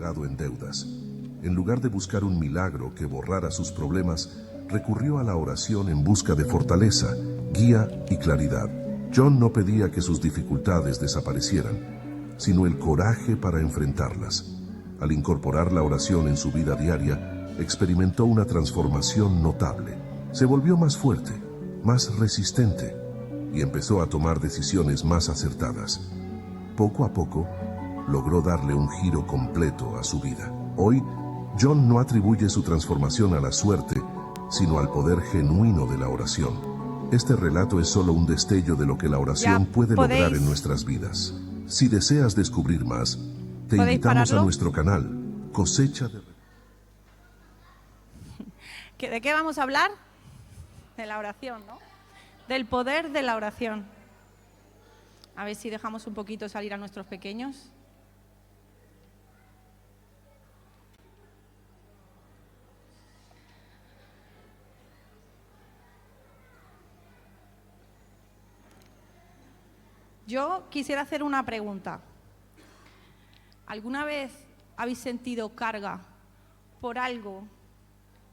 ahogado en deudas. En lugar de buscar un milagro que borrara sus problemas, recurrió a la oración en busca de fortaleza, guía y claridad. John no pedía que sus dificultades desaparecieran, sino el coraje para enfrentarlas. Al incorporar la oración en su vida diaria, experimentó una transformación notable. Se volvió más fuerte, más resistente, y empezó a tomar decisiones más acertadas. Poco a poco, logró darle un giro completo a su vida. Hoy, John no atribuye su transformación a la suerte, sino al poder genuino de la oración. Este relato es solo un destello de lo que la oración puede lograr en nuestras vidas. Si deseas descubrir más, te invitamos a nuestro canal, Cosecha de... ¿De qué vamos a hablar? De la oración, ¿no? Del poder de la oración. A ver si dejamos un poquito salir a nuestros pequeños. Yo quisiera hacer una pregunta. ¿Alguna vez habéis sentido carga por algo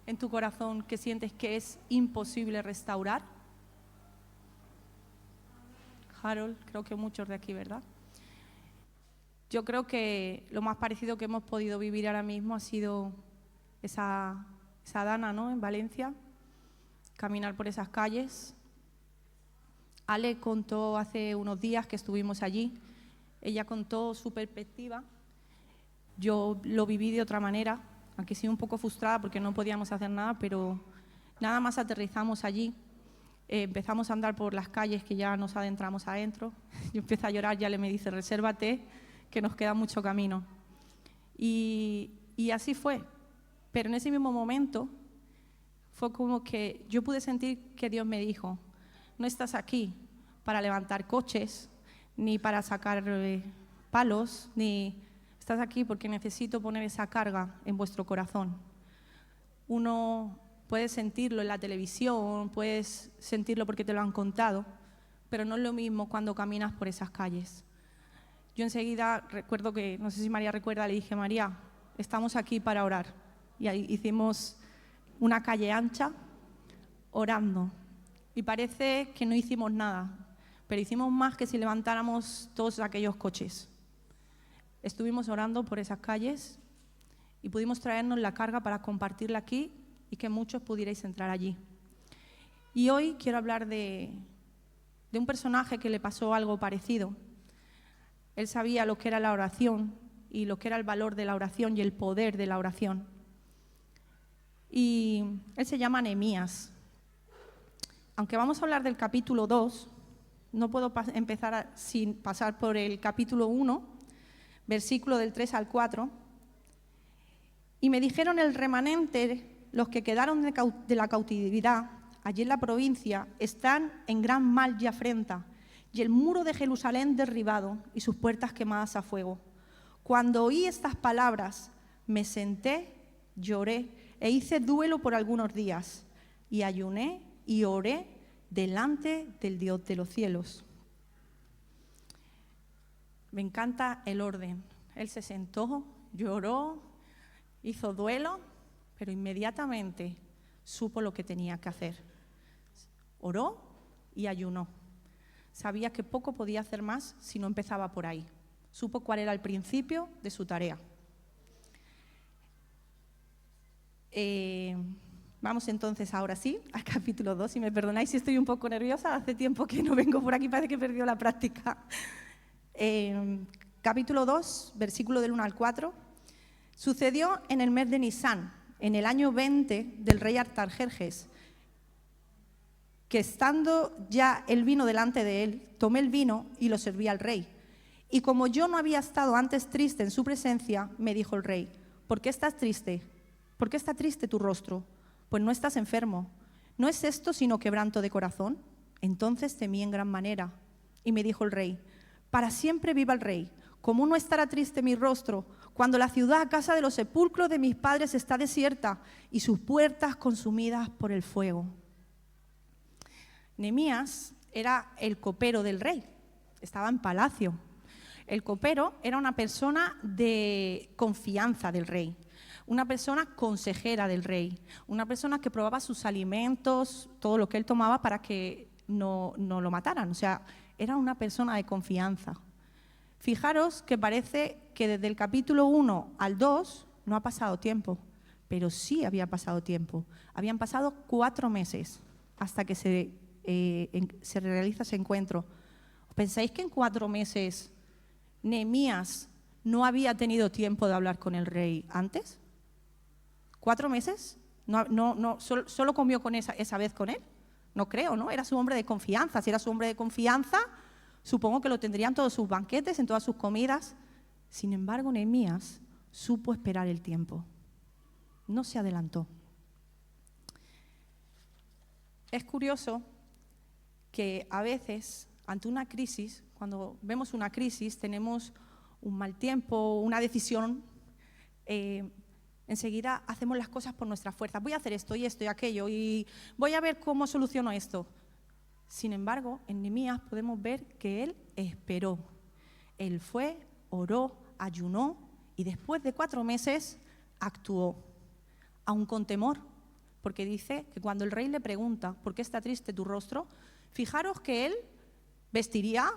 en tu corazón que sientes que es imposible restaurar? Harold, creo que muchos de aquí, ¿verdad? Yo creo que lo más parecido que hemos podido vivir ahora mismo ha sido esa dana, ¿no?, en Valencia, caminar por esas calles. Ale contó hace unos días que estuvimos allí, ella contó su perspectiva, yo lo viví de otra manera, aunque sí un poco frustrada porque no podíamos hacer nada, pero nada más aterrizamos allí, empezamos a andar por las calles que ya nos adentramos adentro, yo empecé a llorar, ya le me dice, resérvate, que nos queda mucho camino. Y así fue, pero en ese mismo momento fue como que yo pude sentir que Dios me dijo, no estás aquí para levantar coches, ni para sacar palos, ni estás aquí porque necesito poner esa carga en vuestro corazón. Uno puede sentirlo en la televisión, puedes sentirlo porque te lo han contado, pero no es lo mismo cuando caminas por esas calles. Yo enseguida recuerdo que, no sé si María recuerda, le dije, María, estamos aquí para orar. Y ahí hicimos una calle ancha orando. Y parece que no hicimos nada, pero hicimos más que si levantáramos todos aquellos coches. Estuvimos orando por esas calles y pudimos traernos la carga para compartirla aquí y que muchos pudierais entrar allí. Y hoy quiero hablar de un personaje que le pasó algo parecido. Él sabía lo que era la oración y lo que era el valor de la oración y el poder de la oración. Y él se llama Nehemías. Aunque vamos a hablar del capítulo 2, no puedo empezar sin pasar por el capítulo 1, versículo del 3 al 4. Y me dijeron el remanente, los que quedaron de la cautividad, allí en la provincia, están en gran mal y afrenta, y el muro de Jerusalén derribado y sus puertas quemadas a fuego. Cuando oí estas palabras, me senté, lloré e hice duelo por algunos días, y ayuné y oré delante del Dios de los cielos. Me encanta el orden. Él se sentó, lloró, hizo duelo, pero inmediatamente supo lo que tenía que hacer. Oró y ayunó. Sabía que poco podía hacer más si no empezaba por ahí. Supo cuál era el principio de su tarea. Vamos entonces ahora sí al capítulo 2, si me perdonáis si estoy un poco nerviosa, hace tiempo que no vengo por aquí, parece que he perdido la práctica. Capítulo 2, versículo del 1 al 4. Sucedió en el mes de Nisán, en el año 20 del rey Artajerjes, que estando ya el vino delante de él, tomé el vino y lo serví al rey. Y como yo no había estado antes triste en su presencia, me dijo el rey, ¿por qué estás triste? ¿Por qué está triste tu rostro? Pues no estás enfermo. ¿No es esto sino quebranto de corazón? Entonces temí en gran manera. Y me dijo el rey, para siempre viva el rey. ¿Cómo no estará triste mi rostro cuando la ciudad, casa de los sepulcros de mis padres, está desierta y sus puertas consumidas por el fuego? Nehemías era el copero del rey, estaba en palacio. El copero era una persona de confianza del rey, una persona consejera del rey, una persona que probaba sus alimentos, todo lo que él tomaba para que no lo mataran. O sea, era una persona de confianza. Fijaros que parece que desde el capítulo 1 al 2 no ha pasado tiempo, pero sí había pasado tiempo. Habían pasado 4 meses hasta que se realiza ese encuentro. ¿Pensáis que en 4 meses Nehemías no había tenido tiempo de hablar con el rey antes? ¿4 meses? ¿Solo comió con esa vez con él? No creo, ¿no? Era su hombre de confianza. Si era su hombre de confianza, supongo que lo tendrían todos sus banquetes, en todas sus comidas. Sin embargo, Nehemías supo esperar el tiempo. No se adelantó. Es curioso que a veces, ante una crisis, cuando vemos una crisis, tenemos un mal tiempo, una decisión, enseguida hacemos las cosas por nuestra fuerza. Voy a hacer esto y esto y aquello y voy a ver cómo soluciono esto. Sin embargo, en Nehemías podemos ver que él esperó. Él fue, oró, ayunó y después de 4 meses actuó, aun con temor, porque dice que cuando el rey le pregunta ¿por qué está triste tu rostro?, fijaros que él vestiría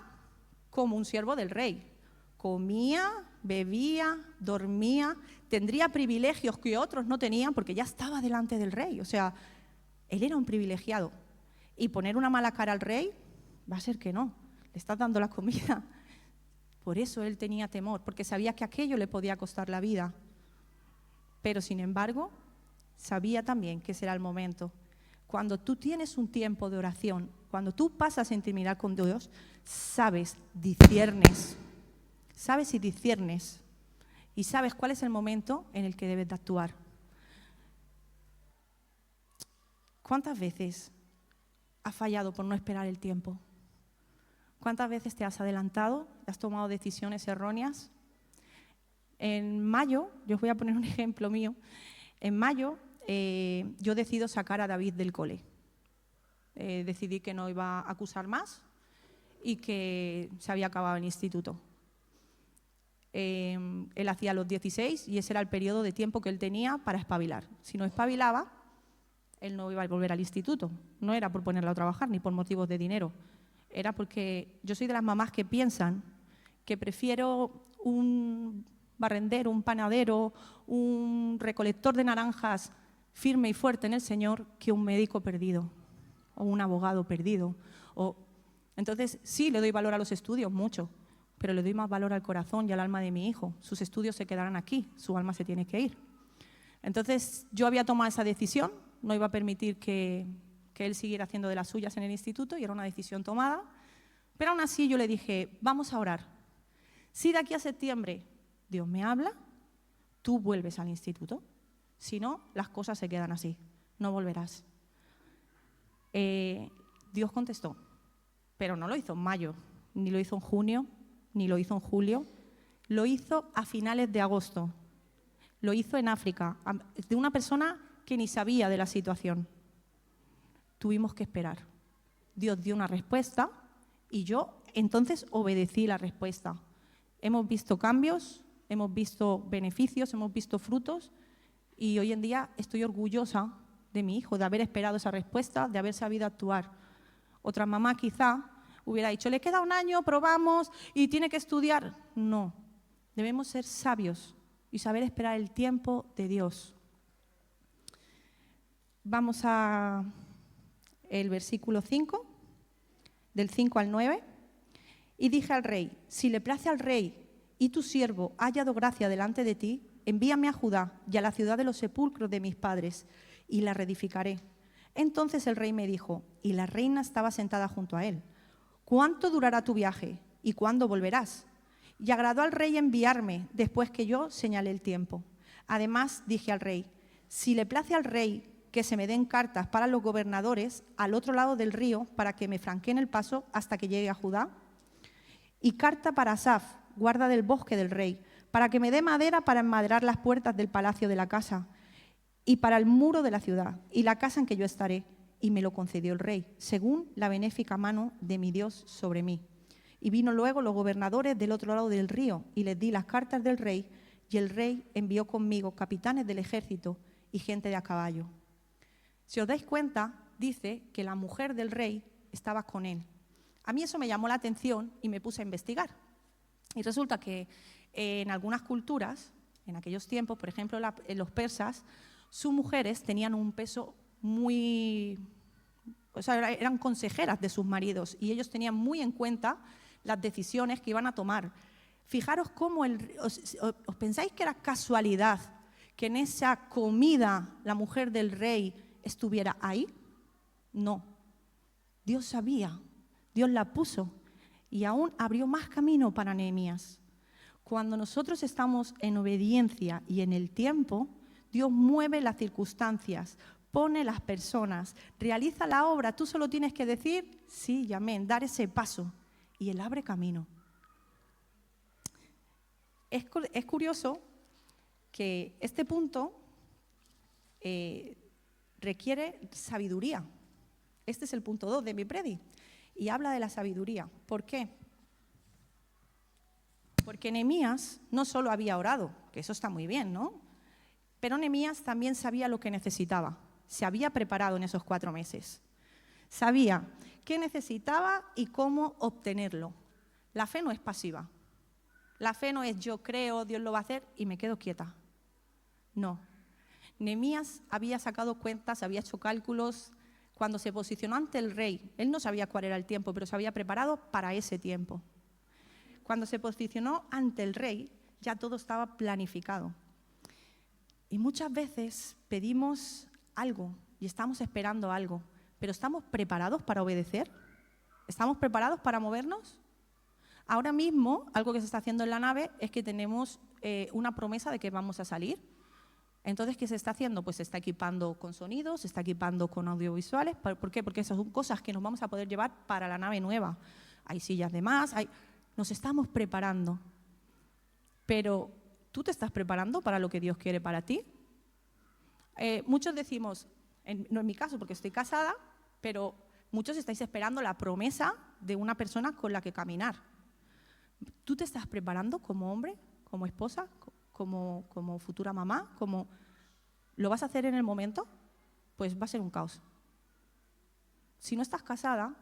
como un siervo del rey. Comía, bebía, dormía, tendría privilegios que otros no tenían porque ya estaba delante del rey. O sea, él era un privilegiado. Y poner una mala cara al rey, va a ser que no, le estás dando la comida. Por eso él tenía temor, porque sabía que aquello le podía costar la vida. Pero sin embargo, sabía también que será el momento. Cuando tú tienes un tiempo de oración, cuando tú pasas a intimidad con Dios, sabes y disciernes y sabes cuál es el momento en el que debes de actuar. ¿Cuántas veces has fallado por no esperar el tiempo? ¿Cuántas veces te has adelantado, has tomado decisiones erróneas? En mayo, yo os voy a poner un ejemplo mío, en mayo yo decido sacar a David del cole. Decidí que no iba a cursar más y que se había acabado el instituto. Él hacía los 16 y ese era el periodo de tiempo que él tenía para espabilar. Si no espabilaba, él no iba a volver al instituto. No era por ponerlo a trabajar ni por motivos de dinero. Era porque yo soy de las mamás que piensan que prefiero un barrendero, un panadero, un recolector de naranjas firme y fuerte en el Señor que un médico perdido o un abogado perdido. Entonces, sí, le doy valor a los estudios, mucho, pero le doy más valor al corazón y al alma de mi hijo. Sus estudios se quedarán aquí, su alma se tiene que ir. Entonces, yo había tomado esa decisión, no iba a permitir que él siguiera haciendo de las suyas en el instituto y era una decisión tomada, pero aún así yo le dije, vamos a orar. Si de aquí a septiembre Dios me habla, tú vuelves al instituto. Si no, las cosas se quedan así, no volverás. Dios contestó, pero no lo hizo en mayo, ni lo hizo en junio, ni lo hizo en julio, lo hizo a finales de agosto, lo hizo en África, de una persona que ni sabía de la situación. Tuvimos que esperar. Dios dio una respuesta y yo entonces obedecí la respuesta. Hemos visto cambios, hemos visto beneficios, hemos visto frutos y hoy en día estoy orgullosa de mi hijo, de haber esperado esa respuesta, de haber sabido actuar. Otra mamá quizá hubiera dicho, le queda un año, probamos y tiene que estudiar. No, debemos ser sabios y saber esperar el tiempo de Dios. Vamos a el versículo 5, del 5 al 9. Y dije al rey, si le place al rey y tu siervo ha hallado gracia delante de ti, envíame a Judá y a la ciudad de los sepulcros de mis padres, y la reedificaré. Entonces el rey me dijo, y la reina estaba sentada junto a él, ¿cuánto durará tu viaje y cuándo volverás? Y agradó al rey enviarme después que yo señalé el tiempo. Además dije al rey, si le place al rey que se me den cartas para los gobernadores al otro lado del río para que me franqueen el paso hasta que llegue a Judá, y carta para Asaf, guarda del bosque del rey, para que me dé madera para enmaderar las puertas del palacio de la casa y para el muro de la ciudad y la casa en que yo estaré. Y me lo concedió el rey, según la benéfica mano de mi Dios sobre mí. Y vino luego los gobernadores del otro lado del río, y les di las cartas del rey, y el rey envió conmigo capitanes del ejército y gente de a caballo. Si os dais cuenta, dice que la mujer del rey estaba con él. A mí eso me llamó la atención y me puse a investigar. Y resulta que en algunas culturas, en aquellos tiempos, por ejemplo en los persas, sus mujeres tenían un peso muy... O sea, eran consejeras de sus maridos y ellos tenían muy en cuenta las decisiones que iban a tomar. Fijaros cómo ¿os pensáis que era casualidad que en esa comida la mujer del rey estuviera ahí? No. Dios sabía, Dios la puso y aún abrió más camino para Nehemías. Cuando nosotros estamos en obediencia y en el tiempo, Dios mueve las circunstancias, pone las personas, realiza la obra. Tú solo tienes que decir sí y amén, dar ese paso y Él abre camino. Es curioso que este punto requiere sabiduría. Este es el punto 2 de mi predi y habla de la sabiduría. ¿Por qué? Porque Nehemías no solo había orado, que eso está muy bien, ¿no? Pero Nehemías también sabía lo que necesitaba. Se había preparado en esos 4 meses. Sabía qué necesitaba y cómo obtenerlo. La fe no es pasiva. La fe no es yo creo, Dios lo va a hacer y me quedo quieta. No. Nehemías había sacado cuentas, había hecho cálculos. Cuando se posicionó ante el rey, él no sabía cuál era el tiempo, pero se había preparado para ese tiempo. Cuando se posicionó ante el rey, ya todo estaba planificado. Y muchas veces pedimos algo y estamos esperando algo, pero ¿estamos preparados para obedecer? ¿Estamos preparados para movernos? Ahora mismo, algo que se está haciendo en la nave es que tenemos una promesa de que vamos a salir. Entonces, ¿qué se está haciendo? Pues se está equipando con sonidos, se está equipando con audiovisuales. ¿Por qué? Porque esas son cosas que nos vamos a poder llevar para la nave nueva. Hay sillas de más, nos estamos preparando. Pero, ¿tú te estás preparando para lo que Dios quiere para ti? Muchos decimos, no en mi caso porque estoy casada, pero muchos estáis esperando la promesa de una persona con la que caminar. ¿Tú te estás preparando como hombre, como esposa, como futura mamá? ¿Lo vas a hacer en el momento? Pues va a ser un caos. Si no estás casada,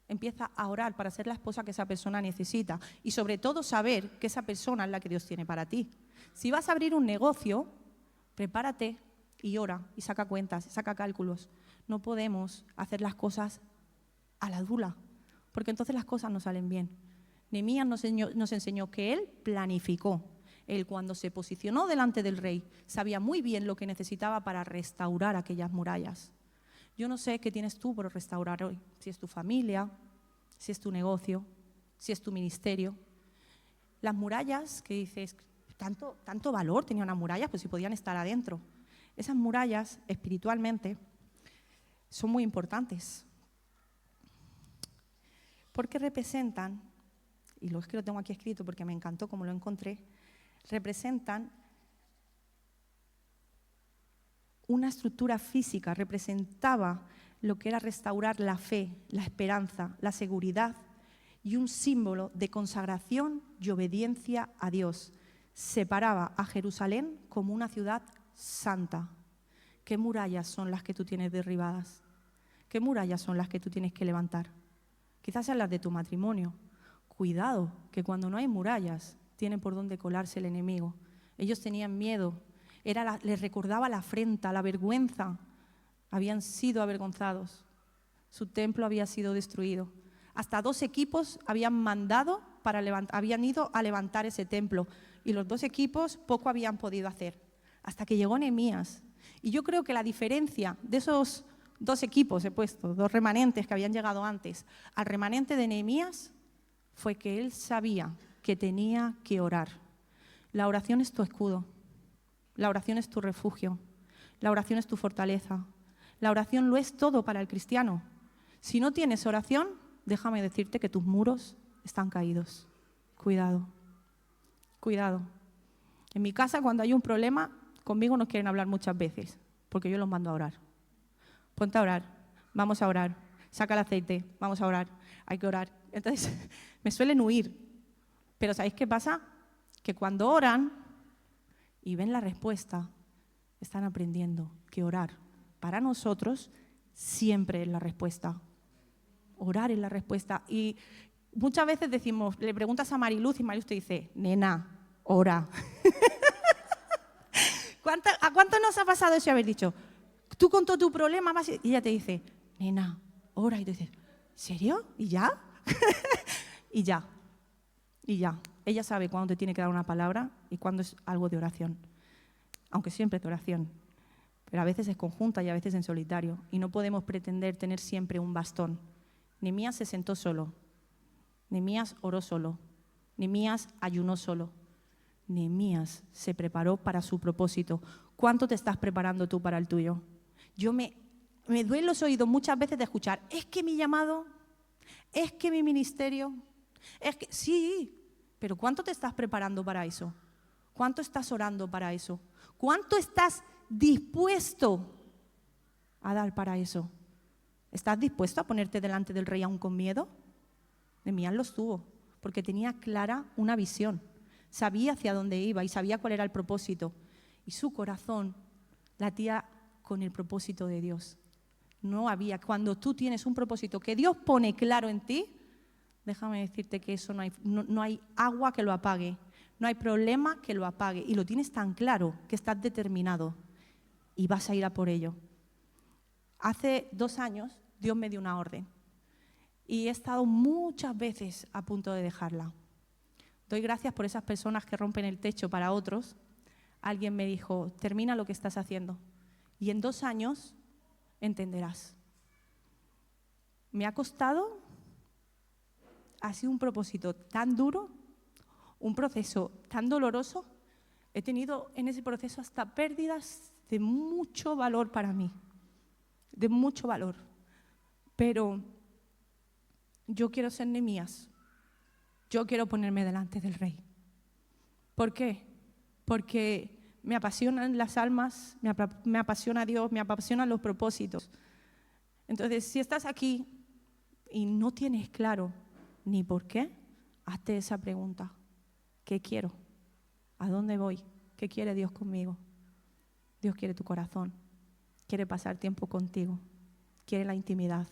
empieza a orar para ser la esposa que esa persona necesita y sobre todo saber que esa persona es la que Dios tiene para ti. Si vas a abrir un negocio, prepárate y ora y saca cuentas, saca cálculos. No podemos hacer las cosas a la dula, porque entonces las cosas no salen bien. Nehemías nos enseñó que él planificó. Él, cuando se posicionó delante del rey, sabía muy bien lo que necesitaba para restaurar aquellas murallas. Yo no sé qué tienes tú por restaurar hoy, si es tu familia, si es tu negocio, si es tu ministerio. Las murallas que dices, tanto valor tenía una muralla, pues si podían estar adentro. Esas murallas, espiritualmente, son muy importantes. Porque representan, y es que lo tengo aquí escrito porque me encantó como lo encontré, representan una estructura física, representaba lo que era restaurar la fe, la esperanza, la seguridad y un símbolo de consagración y obediencia a Dios. Separaba a Jerusalén como una ciudad santa. ¿Qué murallas son las que tú tienes derribadas? ¿Qué murallas son las que tú tienes que levantar? Quizás sean las de tu matrimonio. Cuidado, que cuando no hay murallas, tiene por dónde colarse el enemigo. Ellos tenían miedo. Les recordaba la afrenta, la vergüenza. Habían sido avergonzados. Su templo había sido destruido. Hasta 2 equipos habían habían ido a levantar ese templo. Y los 2 equipos poco habían podido hacer. Hasta que llegó Nehemías. Y yo creo que la diferencia de esos 2 equipos, 2 remanentes que habían llegado antes, al remanente de Nehemías, fue que él sabía que tenía que orar. La oración es tu escudo. La oración es tu refugio. La oración es tu fortaleza. La oración lo es todo para el cristiano. Si no tienes oración, déjame decirte que tus muros están caídos. Cuidado, cuidado. En mi casa, cuando hay un problema, conmigo no quieren hablar muchas veces, porque yo los mando a orar. Ponte a orar, vamos a orar. saca el aceite, vamos a orar, hay que orar. Entonces, me suelen huir. Pero ¿sabéis qué pasa? Que cuando oran y ven la respuesta, están aprendiendo que orar para nosotros siempre es la respuesta. Orar es la respuesta. Y muchas veces decimos, le preguntas a Mariluz y Mariluz te dice, nena, ora. ¿A cuánto nos ha pasado eso y haber dicho, tú con todo tu problema vas y ella te dice, nena, ora? Y tú dices, ¿serio? ¿Y ya? Y ya. Y ya. Ella sabe cuándo te tiene que dar una palabra y cuándo es algo de oración. Aunque siempre es de oración. Pero a veces es conjunta y a veces en solitario. Y no podemos pretender tener siempre un bastón. Nehemías se sentó solo. Nehemías oró solo. Nehemías ayunó solo. Nehemías se preparó para su propósito. ¿Cuánto te estás preparando tú para el tuyo? Yo me duelen los oídos muchas veces de escuchar, es que mi llamado, es que mi ministerio, es que sí, pero ¿cuánto te estás preparando para eso? ¿Cuánto estás orando para eso? ¿Cuánto estás dispuesto a dar para eso? ¿Estás dispuesto a ponerte delante del rey aún con miedo? Nehemías lo estuvo, porque tenía clara una visión. Sabía hacia dónde iba y sabía cuál era el propósito. Y su corazón latía con el propósito de Dios. No había, cuando tú tienes un propósito que Dios pone claro en ti, déjame decirte que eso no hay agua que lo apague, no hay problema que lo apague. Y lo tienes tan claro que estás determinado y vas a ir a por ello. Hace 2 años Dios me dio una orden y he estado muchas veces a punto de dejarla. Doy gracias por esas personas que rompen el techo para otros. Alguien me dijo, termina lo que estás haciendo y en 2 años entenderás. Me ha costado, ha sido un propósito tan duro, un proceso tan doloroso. He tenido en ese proceso hasta pérdidas de mucho valor para mí, de mucho valor. Pero yo quiero ser Nehemías. Yo quiero ponerme delante del rey. ¿Por qué? Porque me apasionan las almas, me apasiona Dios, me apasionan los propósitos. Entonces, si estás aquí y no tienes claro ni por qué, hazte esa pregunta. ¿Qué quiero? ¿A dónde voy? ¿Qué quiere Dios conmigo? Dios quiere tu corazón. Quiere pasar tiempo contigo. Quiere la intimidad.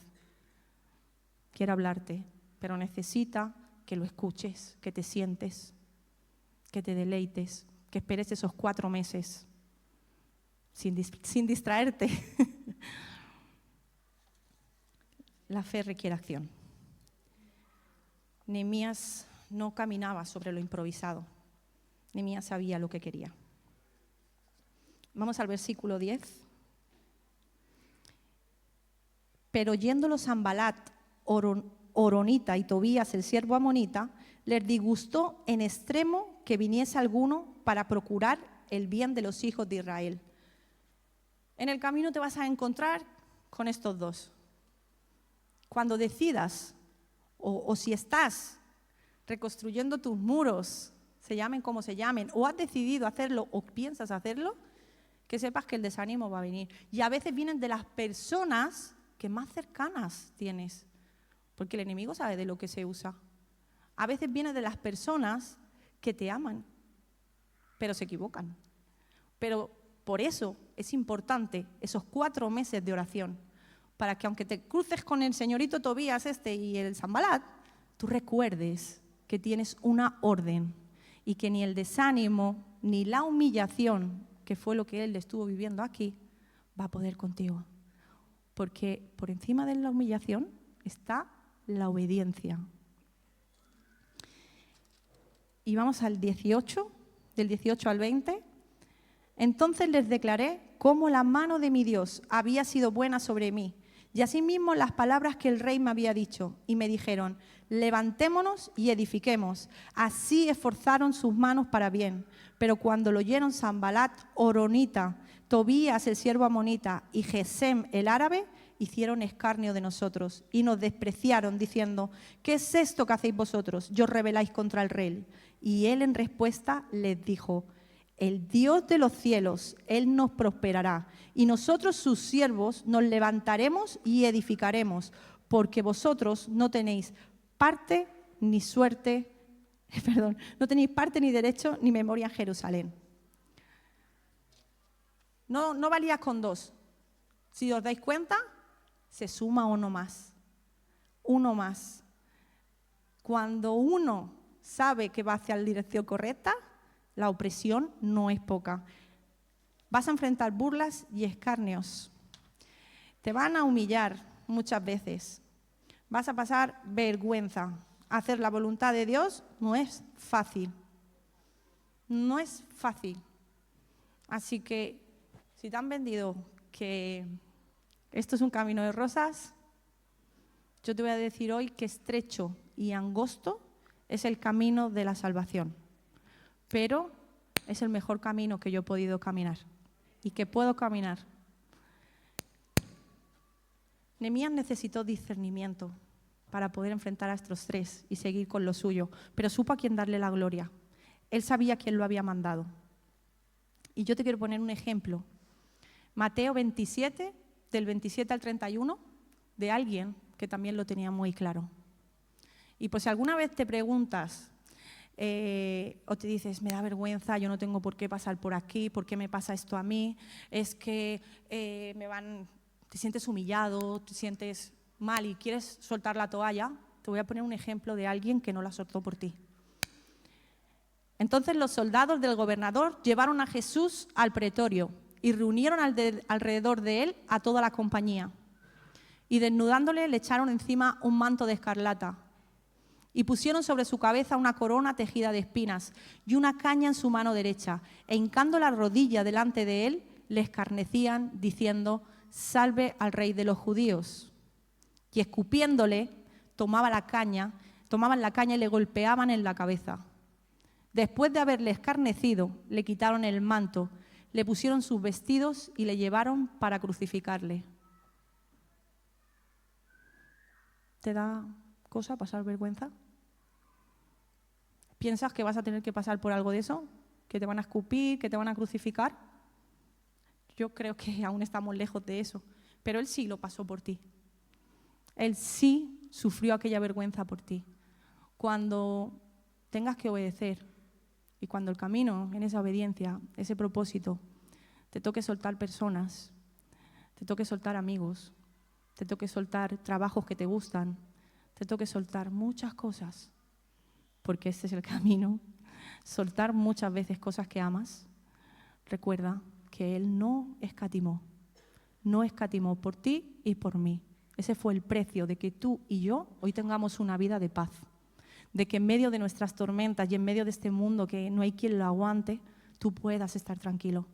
Quiere hablarte, pero necesita que lo escuches, que te sientes, que te deleites, que esperes esos 4 meses sin distraerte. La fe requiere acción. Nehemías no caminaba sobre lo improvisado. Nehemías sabía lo que quería. Vamos al versículo 10. Pero oyéndolo Sanbalat, Horonita y Tobías, el siervo amonita, les disgustó en extremo que viniese alguno para procurar el bien de los hijos de Israel. En el camino te vas a encontrar con estos dos. Cuando decidas, o si estás reconstruyendo tus muros, se llamen como se llamen, o has decidido hacerlo o piensas hacerlo, que sepas que el desánimo va a venir. Y a veces vienen de las personas que más cercanas tienes, porque el enemigo sabe de lo que se usa. A veces viene de las personas que te aman, pero se equivocan. Pero por eso es importante esos 4 meses de oración, para que aunque te cruces con el señorito Tobías y el Sanbalat, tú recuerdes que tienes una orden y que ni el desánimo ni la humillación, que fue lo que él estuvo viviendo aquí, va a poder contigo. Porque por encima de la humillación está la obediencia. Y vamos al 18, del 18 al 20. Entonces les declaré cómo la mano de mi Dios había sido buena sobre mí, y asimismo las palabras que el rey me había dicho, y me dijeron, levantémonos y edifiquemos. Así esforzaron sus manos para bien. Pero cuando lo oyeron Sanbalat, Horonita, Tobías el siervo amonita y Gesem el árabe, hicieron escarnio de nosotros y nos despreciaron diciendo, ¿qué es esto que hacéis vosotros? Yo rebeláis contra el rey. Y él en respuesta les dijo, el Dios de los cielos, Él nos prosperará y nosotros sus siervos nos levantaremos y edificaremos, porque vosotros no tenéis parte ni suerte, perdón, no tenéis parte ni derecho ni memoria en Jerusalén. No valías con dos. Si os dais cuenta, se suma uno más. Uno más. Cuando uno sabe que va hacia la dirección correcta, la opresión no es poca. Vas a enfrentar burlas y escarnios. Te van a humillar muchas veces. Vas a pasar vergüenza. Hacer la voluntad de Dios no es fácil. No es fácil. Así que, si te han vendido que esto es un camino de rosas, yo te voy a decir hoy que estrecho y angosto es el camino de la salvación. Pero es el mejor camino que yo he podido caminar y que puedo caminar. Nehemías necesitó discernimiento para poder enfrentar a estos tres y seguir con lo suyo, pero supo a quién darle la gloria. Él sabía quién lo había mandado. Y yo te quiero poner un ejemplo. Mateo 27, del 27 al 31, de alguien que también lo tenía muy claro. Y pues si alguna vez te preguntas o te dices, me da vergüenza, yo no tengo por qué pasar por aquí, ¿por qué me pasa esto a mí? Es que te sientes humillado, te sientes mal y quieres soltar la toalla, te voy a poner un ejemplo de alguien que no la soltó por ti. Entonces los soldados del gobernador llevaron a Jesús al pretorio y reunieron alrededor de él a toda la compañía. Y desnudándole le echaron encima un manto de escarlata y pusieron sobre su cabeza una corona tejida de espinas y una caña en su mano derecha, e hincando la rodilla delante de él, le escarnecían diciendo, salve al rey de los judíos. Y escupiéndole, tomaban la caña y le golpeaban en la cabeza. Después de haberle escarnecido, le quitaron el manto, le pusieron sus vestidos y le llevaron para crucificarle. ¿Te da cosa pasar vergüenza? ¿Piensas que vas a tener que pasar por algo de eso? ¿Que te van a escupir? ¿Que te van a crucificar? Yo creo que aún estamos lejos de eso, pero Él sí lo pasó por ti. Él sí sufrió aquella vergüenza por ti. Cuando tengas que obedecer y cuando el camino en esa obediencia, ese propósito, te toque soltar personas, te toque soltar amigos, te toque soltar trabajos que te gustan, te toque soltar muchas cosas, porque ese es el camino, soltar muchas veces cosas que amas. Recuerda que Él no escatimó por ti y por mí. Ese fue el precio de que tú y yo hoy tengamos una vida de paz, de que en medio de nuestras tormentas y en medio de este mundo que no hay quien lo aguante, tú puedas estar tranquilo,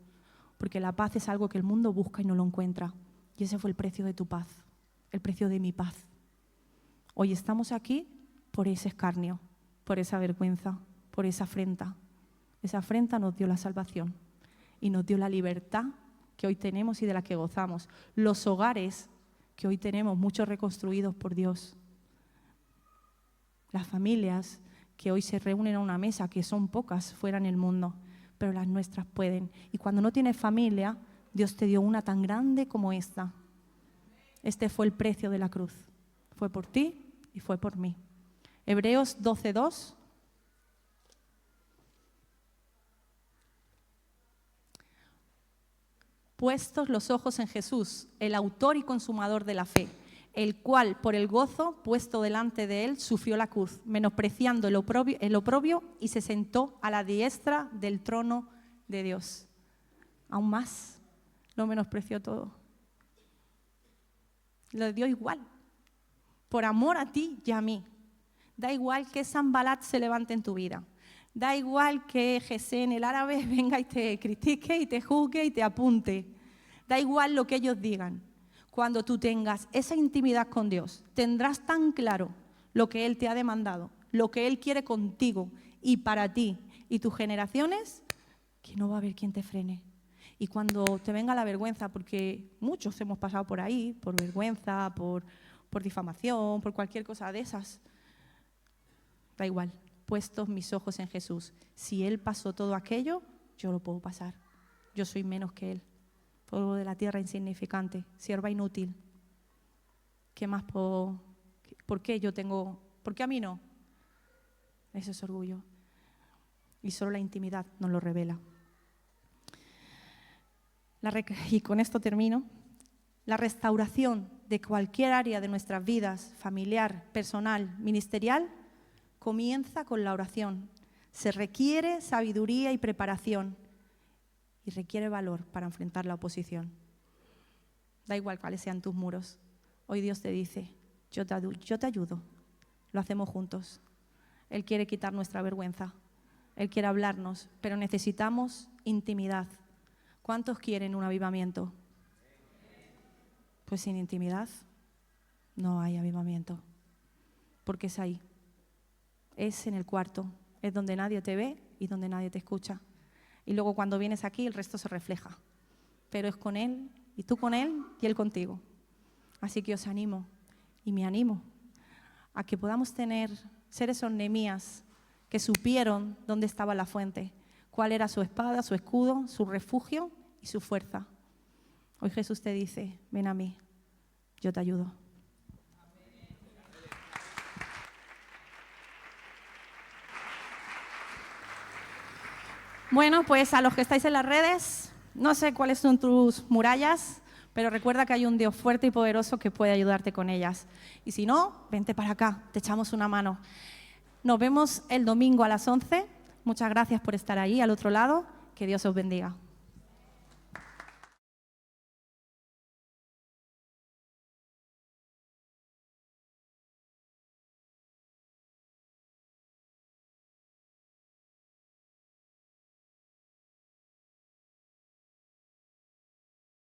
porque la paz es algo que el mundo busca y no lo encuentra, y ese fue el precio de tu paz, el precio de mi paz. Hoy estamos aquí por ese escarnio, por esa vergüenza, por esa afrenta. Esa afrenta nos dio la salvación y nos dio la libertad que hoy tenemos y de la que gozamos. Los hogares que hoy tenemos, muchos reconstruidos por Dios. Las familias que hoy se reúnen a una mesa, que son pocas fuera en el mundo, pero las nuestras pueden. Y cuando no tienes familia, Dios te dio una tan grande como esta. Este fue el precio de la cruz. Fue por ti y fue por mí. Hebreos 12:2. Puestos los ojos en Jesús, el autor y consumador de la fe, el cual, por el gozo puesto delante de él, sufrió la cruz, menospreciando el oprobio y se sentó a la diestra del trono de Dios. Aún más, lo menospreció todo. Lo dio igual, por amor a ti y a mí. Da igual que Sanbalat se levante en tu vida. Da igual que Gesén, el árabe, venga y te critique y te juzgue y te apunte. Da igual lo que ellos digan. Cuando tú tengas esa intimidad con Dios, tendrás tan claro lo que Él te ha demandado, lo que Él quiere contigo y para ti y tus generaciones, que no va a haber quien te frene. Y cuando te venga la vergüenza, porque muchos hemos pasado por ahí, por vergüenza, por difamación, por cualquier cosa de esas, da igual. Puestos mis ojos en Jesús. Si Él pasó todo aquello, yo lo puedo pasar. Yo soy menos que Él. Polvo de la tierra insignificante, sierva inútil. ¿Qué más puedo ¿Por qué a mí no? Eso es orgullo. Y solo la intimidad nos lo revela. Y con esto termino. La restauración de cualquier área de nuestras vidas, familiar, personal, ministerial, comienza con la oración. Se requiere sabiduría y preparación y requiere valor para enfrentar la oposición. Da igual cuáles sean tus muros. Hoy Dios te dice, yo te ayudo, lo hacemos juntos. Él quiere quitar nuestra vergüenza, Él quiere hablarnos, pero necesitamos intimidad. ¿Cuántos quieren un avivamiento? Pues sin intimidad no hay avivamiento, porque es ahí, es en el cuarto, es donde nadie te ve y donde nadie te escucha. Y luego cuando vienes aquí el resto se refleja, pero es con Él y tú con Él y Él contigo. Así que os animo y me animo a que podamos ser esos Nehemías que supieron dónde estaba la fuente, cuál era su espada, su escudo, su refugio y su fuerza. Hoy Jesús te dice, ven a mí, yo te ayudo. Bueno, pues a los que estáis en las redes, no sé cuáles son tus murallas, pero recuerda que hay un Dios fuerte y poderoso que puede ayudarte con ellas. Y si no, vente para acá, te echamos una mano. Nos vemos el domingo a las 11. Muchas gracias por estar ahí al otro lado. Que Dios os bendiga.